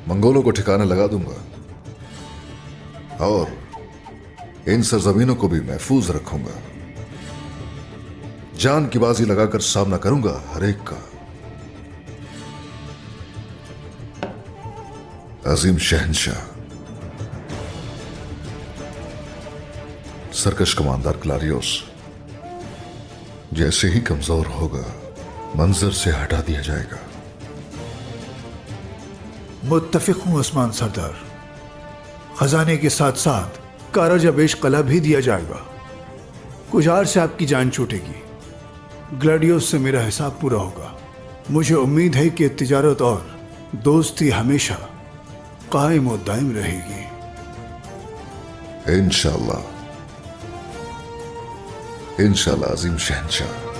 मंगोलों को ठिकाने लगा दूंगा और इन सरजमीनों को भी महफूज रखूंगा। जान की बाजी लगाकर सामना करूंगा हर एक का। अजीम शहंशाह, सरकश कमांडर क्लारियोस जैसे ही कमजोर होगा मंजर से हटा दिया जाएगा। मुत्तफिक हूं उस्मान सरदार। खजाने के साथ साथ काराजाबेश कला भी दिया जाएगा। कुजार से आपकी जान छूटेगी, ग्लैडियोस से मेरा हिसाब पूरा होगा। मुझे उम्मीद है कि तिजारत और दोस्ती हमेशा कायम और दायम रहेगी। इंशाअल्लाह, इंशाअल्लाह अजीम शहंशाह।